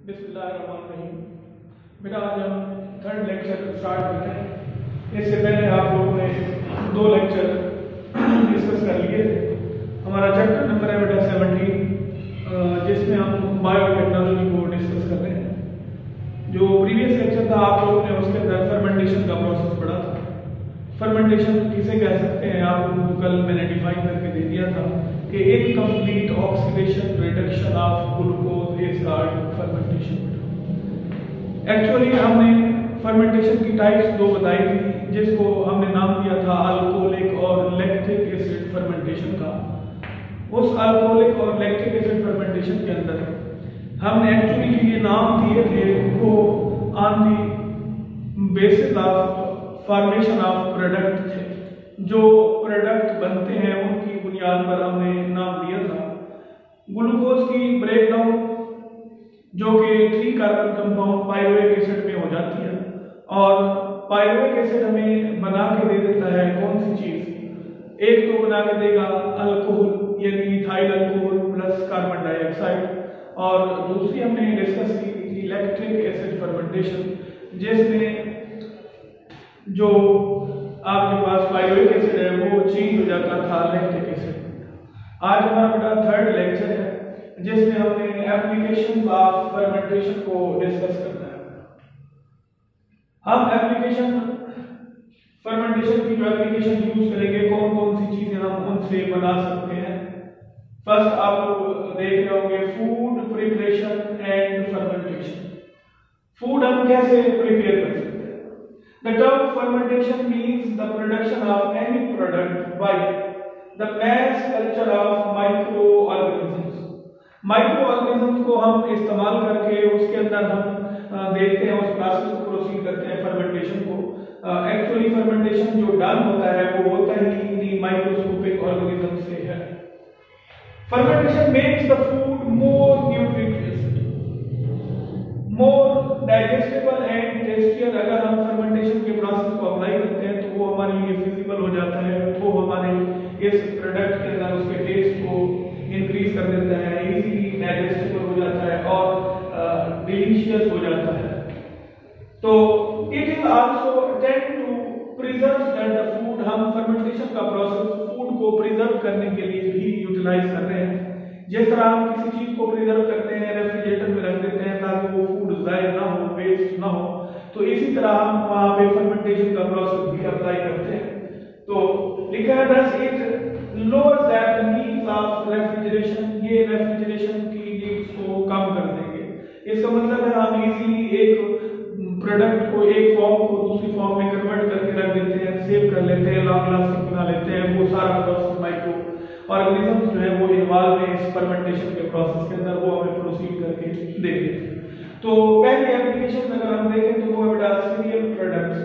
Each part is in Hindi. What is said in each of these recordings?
बिस्मिल्लाहिर्रहमानिर्रहीम। बेटा आज हम थर्ड लेक्चर स्टार्ट करते हैं। इससे पहले आप लोगों ने दो लेक्चर डिस्कस कर लिए थे। हमारा चैप्टर नंबर है बेटा 17, जिसमें हम बायोटेक्नोलॉजी को डिस्कस कर रहे हैं। जो प्रीवियस लेक्चर था आप लोगों ने उसके अंदर फर्मेंटेशन का प्रोसेस पढ़ा था। फर्मेंटेशन किसे कह सकते हैं आप लोगों को कल मैंने डिफाइन करके दे दिया था कि incomplete oxidation reduction of glucose is called fermentation. Actually हमने फर्मेंटेशन की टाइप्स दो बताई थी, जिसको हमने नाम दिया था अल्कोहलिक और लैक्टिक एसिड फर्मेंटेशन का। उस अल्कोहलिक और लैक्टिक एसिड फर्मेंटेशन के अंदर हमने एक्चुअली ये नाम दिए थे वो on the basis of formation of product थे। जो प्रोडक्ट बनते हैं उनकी बुनियाद पर हमने नाम दिया था। ग्लूकोज की ब्रेकडाउन जो कि 3 कार्बन कंपाउंड पायरुवेट एसिड में हो जाती है, और पायरुवेट एसिड हमें बना के दे देता है कौन सी चीज, एक तो बना के देगा अल्कोहल यानी ethyl alcohol plus carbon dioxide, और दूसरी हमने डिस्कस की थी लैक्टिक एसिड फर्मेंटेशन, जिसमें जो आपके पास पायरुवेट एसिड है वो चेंज हो जाता था लैक्टिक एसिड। आज हमारा बेटा थर्ड लेक्चर है जिसमें हमने एप्लीकेशन ऑफ फर्मेंटेशन को डिस्कस करना है। हम एप्लीकेशन फर्मेंटेशन की जो एप्लीकेशन यूज करेंगे, कौन कौन सी चीजें हम उनसे बना सकते हैं। फर्स्ट आप लोग देख रहे होंगे food preparation and fermentation. Food हम कैसे प्रिपेयर कर सकते हैं। The term fermentation means the production of any product by the mass culture of microorganisms. Microorganisms को हम इस्तेमाल करके उसके अंदर हम देखते हैं, उस प्रोसेस को प्रोसीड करते हैं फर्मेंटेशन को। एक्चुअली फर्मेंटेशन जो डन होता है वो होता ही माइक्रोस्कोपिक ऑर्गेनिज्म से है। Fermentation makes the food more nutritious, more digestible and tastier. अगर हम फर्मेंटेशन के प्रोसेस को अप्लाई करते हैं तो वो हमारे लिए फिजिबल हो जाता है, वो हमारे इस प्रोडक्ट के अंदर उसके टेस्ट को इंक्रीज कर देता है, इजीली डाइजेस्टेबल हो जाता है और डिलीशियस हो जाता है। तो it is also tend to preserve the food. हम फर्मेंटेशन का प्रोसेस फूड को प्रिजर्व करने के लिए भी यूटिलाइज कर रहे हैं। जिस तरह हम किसी चीज को प्रिजर्व करते हैं, रेफ्रिजरेटर में रख देते हैं ताकि वो फूड जाया ना हो, वेस्ट ना हो, तो इसी तरह हम वहां पे फर्मेंटेशन का प्रोसेस भी अप्लाई करते हैं। तो लिखा है thus it lowers the needs of refrigeration। ये रेफ्रिजरेशन की नीड्स को कम कर देंगे। इसका मतलब है हम इजीली एक प्रोडक्ट को एक फॉर्म को दूसरी फॉर्म में कन्वर्ट करके रख देते हैं, सेव कर लेते हैं, लॉन्ग लास्टिंग बना लेते हैं। वो सारा प्रोसेस माइक्रो ऑर्गेनिजम्स जो है वो इन्वॉल्व है इस फर्मेंटेशन के प्रोसेस के अंदर, वो हमें प्रोसीड करके दे देते हैं। तो पहली एप्लीकेशन अगर हम देखें तो वो बेटा सीरियल प्रोडक्ट्स।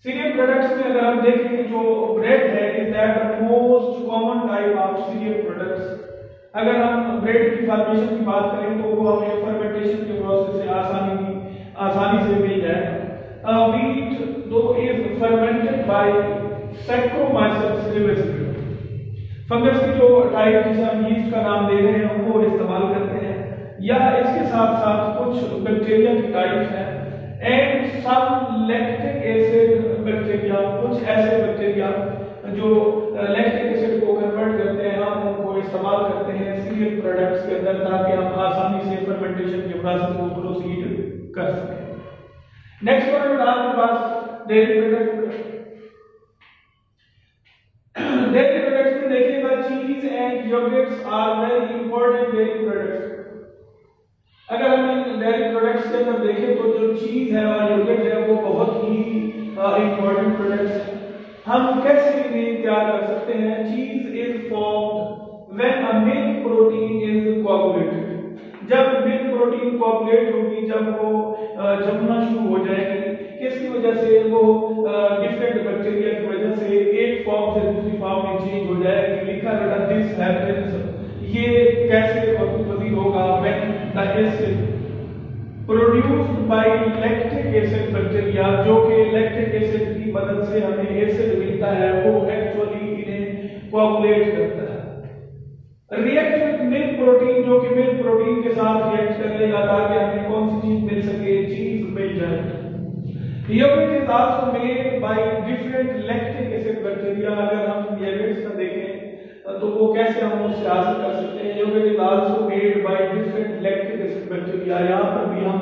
सीरियल प्रोडक्ट्स में अगर हम देखें जो ब्रेड है is that the most common type of serial products. अगर हम ब्रेड की फॉर्मेशन की बात करें तो वो हमें फर्मेंटेशन के प्रोसेस से आसानी से मिल जाएगा। Wheat dough is fermented by saccharomyces cerebrum. Fungus की जो टाइप जिसे हम यीस्ट का नाम दे रहे हैं वो इस्तेमाल करते हैं, या इसके साथ साथ कुछ बैक्टीरिया की टाइप है and some lactic acid bacteria. कुछ ऐसे बैक्टीरिया जो लैक्टिक एसिड को कन्वर्ट करते हैं, हम उनको इस्तेमाल करते हैं सीरियल प्रोडक्ट्स के अंदर ताकि हम आसानी से फर्मेंटेशन के प्रोसेस को प्रोसीड कर सकें। नेक्स्ट वन है आपके पास डेयरी प्रोडक्ट। डेयरी प्रोडक्ट्स में देखिएगा cheese and yogurts are very important dairy products. अगर हम डेयरी प्रोडक्ट्स के अंदर देखें तो जो चीज है और योगर्ट है वो बहुत ही इंपॉर्टेंट प्रोडक्ट्स हैं। हम कैसे इन्हें तैयार कर सकते हैं। Cheese is formed when a milk protein is coagulated. जब मिल्क प्रोटीन कोआगुलेट होगी, जब वो जमना शुरू हो जाएगी, किसकी वजह से, वो डिफरेंट बैक्टीरिया की वजह से एक फॉर्म से दूसरी फॉर्म में चेंज हो जाएगी। लिखा है दिस हैपेंस, ये कैसे पॉसिबल होगा, when the acid produced by lactic acid bacteria, जो कि लैक्टिक एसिड की मदद से हमें एसिड मिलता है, वो एक्चुअली इन्हें कोआगुलेट करता है। रिएक्ट विद मिल्क प्रोटीन, जो कि मिल्क प्रोटीन के साथ रिएक्ट कर ले करेगा ताकि हमें कौन सी चीज मिल सके, चीज मिल जाए। Yogurt is also made by different lactic acid bacteria. अगर हम योगर्ट का देखें तो वो कैसे हम उससे हासिल कर सकते हैं। Yogurt is also made by different lactic acid bacteria. यहाँ पर भी हम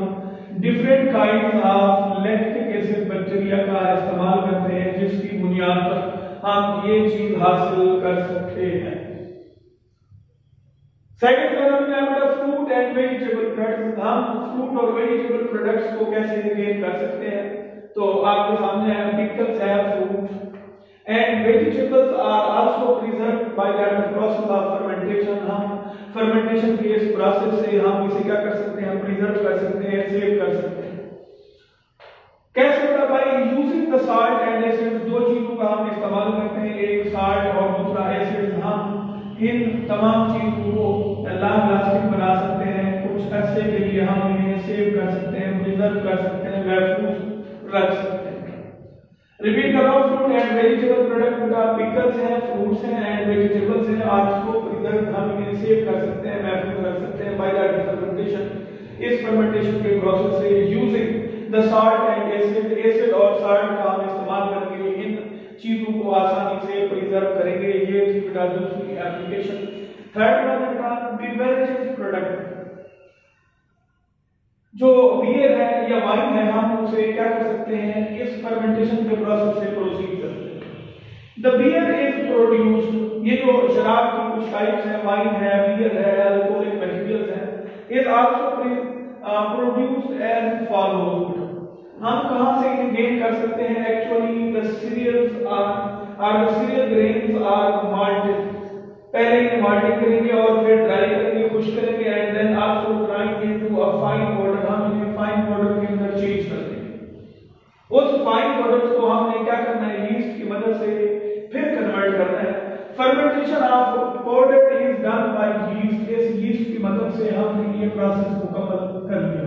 different kind of lactic acid bacteria का इस्तेमाल करते हैं जिसकी बुनियाद पर हम ये चीज हासिल कर सकते हैं। Second phenomena fruit and vegetable products. हम फ्रूट और वेजिटेबल प्रोडक्ट्स को कैसे गेन कर सकते हैं। तो आपके सामने है पिकल्स है, fruit and vegetables are also preserved by the process of fermentation. हम फर्मेंटेशन के इस प्रोसेस से हम इसे क्या कर सकते हैं, प्रिजर्व कर सकते हैं, सेव कर सकते हैं। कैसे होता है भाई, using the salt and acids. दो चीजों का हम इस्तेमाल करते हैं, एक साल्ट और दूसरा एसिड्स। हम इन तमाम चीजों को लॉन्ग लास्टिंग बना सकते हैं। कुछ अरसे के लिए हम इन्हें सेव कर सकते हैं, प्रिजर्व कर सकते हैं, महफूज रख सकते हैं। रिपीट कर रहा हूं, फ्रूट एंड वेजिटेबल प्रोडक्ट का पिकल्स हैं, फ्रूट्स हैं एंड वेजिटेबल्स हैं, आल्सो प्रिजर्व। हम इन्हें सेव कर सकते हैं, महफूज रख सकते हैं बाय द फर्मेंटेशन। इस फर्मेंटेशन के प्रोसेस से using the salt and acid. Acid और साल्ट का हम इस्तेमाल करके इन चीजों को आसानी से प्रिजर्व करेंगे। ये थी बेटा दूसरी एप्लीकेशन। थर्ड वन है बेटा बेवरेजेस प्रोडक्ट। जो बियर है या वाइन है, हम उसे क्या कर सकते हैं, इस फर्मेंटेशन के प्रोसेस से प्रोसीड करते हैं। The beer is produced. ये जो शराब की कुछ टाइप्स है, वाइन है, बियर है, अल्कोहलिक मटेरियल्स है, is also produced as follows. हम कहां से इन्हें गेन कर सकते हैं। Actually the cereals are the cereal grains are malted. पहले इन्हें माल्टेड करेंगे और फिर ड्राई करेंगे, खुश करेंगे and then also grind into a fine powder. हम इन्हें फाइन पाउडर के अंदर चेंज कर देंगे। उस फाइन पाउडर को हमने क्या करना है, यीस्ट की मदद से फिर कन्वर्ट करना है। Fermentation of powder is done by yeast. इस यीस्ट की मदद से हमने ये प्रोसेस मुकम्मल कर लिया।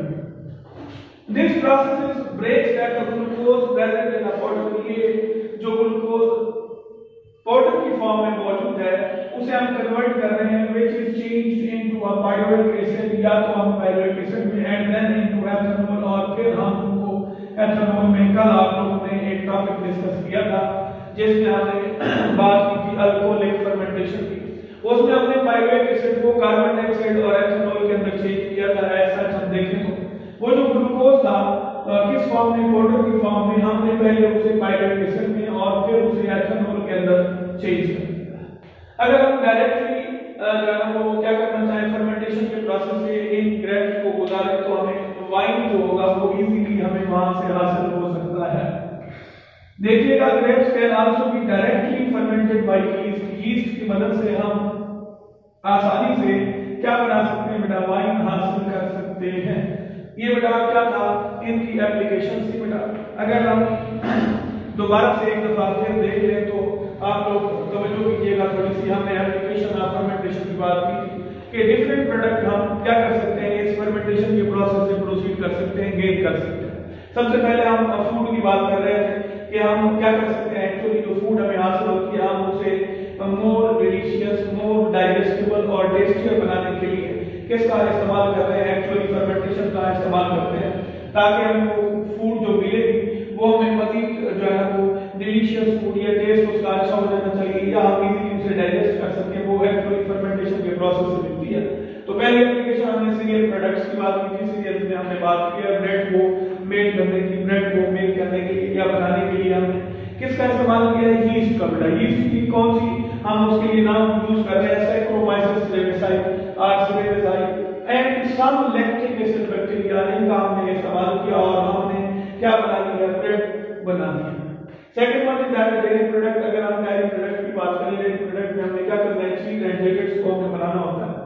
This process breaks that the glucose present in a powder। ये जो ग्लूकोज पाउडर की फॉर्म में मौजूद है उसे हम कन्वर्ट कर रहे हैं, which is changed into a pyruvic acid। या तो हम pyruvic acid में and then into ethanol, और फिर हम उनको एथेनॉल में। कल आप लोगों ने एक टॉपिक डिस्कस किया था जिसमें हमने बात की थी अल्कोहलिक फर्मेंटेशन की। उसमें हमने पायरुविक एसिड को कार्बन डाइऑक्साइड और एथेनॉल के अंदर चेंज किया था। ऐसा हम देखें तो वो जो ग्लूकोज था किस फॉर्म में, पाउडर की फॉर्म में, हमने पहले उसे पायरुविक एसिड में और फिर उसे एथेनॉल के अंदर चेंज कर दिया। अगर हम डायरेक्टली वो क्या करना चाहें, फर्मेंटेशन के प्रोसेस से इन ग्रेप्स को गुजारें तो हमें वाइन जो होगा वो इजीली हमें वहां से हासिल हो सकता है। देखिएगा, grapes can also be directly fermented by yeast. Yeast की मदद से हम आसानी से क्या बना सकते हैं बेटा, वाइन हासिल कर सकते हैं। ये बेटा क्या था, इनकी एप्लीकेशन थी बेटा। अगर हम दोबारा से एक दफा फिर देख लें तो आप लोग तवज्जो कीजिएगा थोड़ी सी। हमने एप्लीकेशन ऑफ फर्मेंटेशन की बात की थी कि डिफरेंट प्रोडक्ट हम क्या कर सकते हैं, इस फर्मेंटेशन के प्रोसेस से प्रोसीड कर सकते हैं, गेन कर सकते हैं। सबसे पहले हम फूड की बात कर रहे थे कि हम क्या कर सकते हैं। एक्चुअली जो फूड हमें हासिल होती है हम उसे मोर डिलीशियस, मोर डाइजेस्टेबल और टेस्टियर बनाने के लिए किसका इस्तेमाल कर रहे हैं, एक्चुअली फर्मेंटेशन का इस्तेमाल करते हैं ताकि हमको फूड जो मिलेगी वो हमें मजीद जो है वो डिलीशियस फूड या टेस्ट उसका अच्छा हो जाना चाहिए या हम इजीली उसे डाइजेस्ट कर सकें, वो एक्चुअली फर्मेंटेशन के प्रोसेस से मिलती है। तो पहले एप्लीकेशन हमने सीरियल प्रोडक्ट्स की बात की थी। सीरियल में हमने बात की है ब्रेड को मेड करने की, ब्रेड को मेक करने के लिए या बनाने के लिए हमने किसका इस्तेमाल किया है, यीस्ट का बेटा। यीस्ट की कौन सी, हम उसके लिए नाम यूज कर रहे हैं, saccharomyces cerevisiae, or cerevisiae and some lactic acid bacteria. इनका हमने इस्तेमाल किया और हमने क्या बना लिया, ब्रेड बना लिया। Second one is that dairy product. अगर हम डेयरी प्रोडक्ट की बात करें, डेयरी प्रोडक्ट में हमने क्या करना है, चीज एंड डेजर्ट्स को हमें बनाना होता है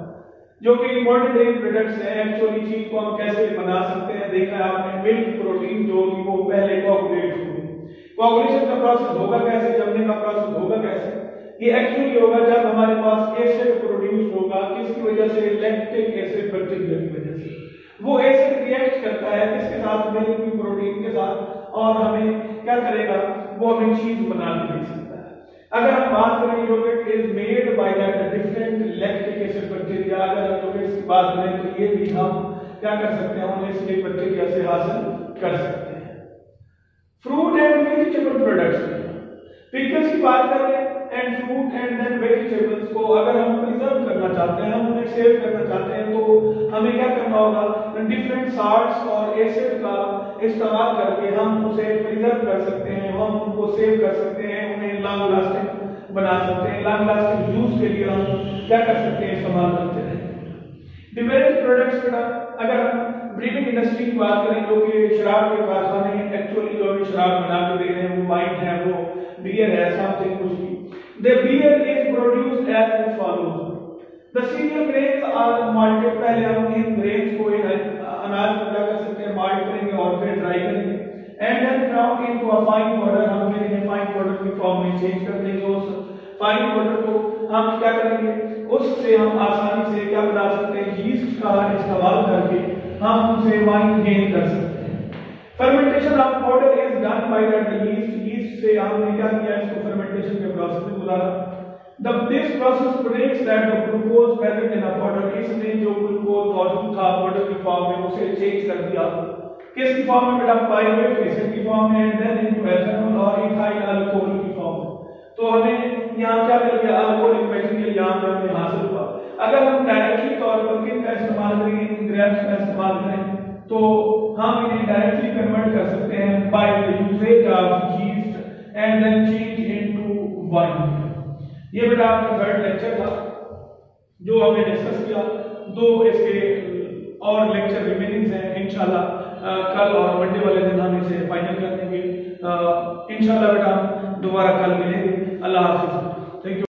जो कि इंपॉर्टेंट डेयरी प्रोडक्ट्स हैं। एक्चुअली चीज को हम कैसे बना सकते हैं, देखा है आपने, मिल्क प्रोटीन जो कि वो पहले कोआगुलेट होगी। कोआगुलेशन का प्रोसेस होगा कैसे, जमने का प्रोसेस होगा कैसे, ये एक्चुअली होगा जब हमारे पास एसिड प्रोड्यूस होगा। किसकी वजह से, लैक्टिक एसिड बैक्टीरिया की वजह से। वो एसिड रिएक्ट करता है किसके साथ, मिल्क की प्रोटीन के साथ, और हमें क्या करेगा, वो हमें चीज बना के दे सकता है। अगर हम बात करें yogurt is made by that different lactic acid bacteria. अगर हम योगर्ट की बात करें तो ये भी हम क्या कर सकते हैं, हम इसलिए बच्चे कैसे हासिल कर सकते हैं। Fruit and vegetable products, pickles की बात करें and fruit and then vegetables को अगर हम प्रिजर्व करना चाहते हैं, हम उन्हें सेव करना चाहते हैं, तो हमें क्या करना होगा, डिफरेंट साल्ट्स और एसिड का इस्तेमाल करके हम उसे प्रिजर्व कर सकते हैं, हम उनको सेव कर सकते हैं, उन्हें लॉन्ग लास्टिंग बना सकते हैं। लॉन्ग लास्टिंग यूज के लिए हम क्या कर सकते हैं, इस्तेमाल करते हैं। डिवेरेज प्रोडक्ट्स बेटा, अगर हम ब्रीविंग इंडस्ट्री की बात करें, जो कि शराब के कारखाने एक्चुअली जो भी शराब बना के दे रहे हैं, वो वाइन है, वो बियर है, समथिंग कुछ भी। The beer is produced as follows. The cereal grains are malted, पहले हम इन grains को अनाज को क्या कर सकते हैं, माल्ट करेंगे और फिर ड्राई करेंगे, and then ground into a fine powder, हम फिर इन्हें फाइन पाउडर की फॉर्म में चेंज कर देंगे। उस फाइन पाउडर को हम क्या करेंगे, उससे हम आसानी से क्या बना सकते हैं, यीस्ट का इस्तेमाल करके हम उसे वाइन गेन कर सकते हैं। Fermentation of powder is done by the yeast से हमने क्या किया, इसको फर्मेंटेशन के प्रोसेस में बुलाया। This process breaks that the glucose present in a powder, इसने जो ग्लूकोज मौजूद था पाउडर की फॉर्म में उसे चेंज कर दिया, किसकी फॉर्म में बेटा, पाइरुवेट एसिड की फॉर्म में, एंड देन इनटू एथेनॉल और इथाइल अल्कोहल की फॉर्म में। तो हमें यहाँ क्या मिल गया, अल्कोहलिक मटेरियल यहाँ पर हमें हासिल हुआ। अगर हम डायरेक्टली तौर पर किन का इस्तेमाल करेंगे, ग्रेप्स का इस्तेमाल करें, तो हम इन्हें डायरेक्टली कन्वर्ट कर सकते हैं by the uses of yeast and then change into wine. ये बेटा आपका थर्ड लेक्चर था जो हमने डिस्कस किया। दो इसके और लेक्चर रिमेनिंग हैं, इंशाल्लाह कल और मंडे वाले दिन हम इसे फाइनल कर देंगे। इंशाल्लाह बेटा दोबारा कल मिलेंगे। अल्लाह हाफिज़।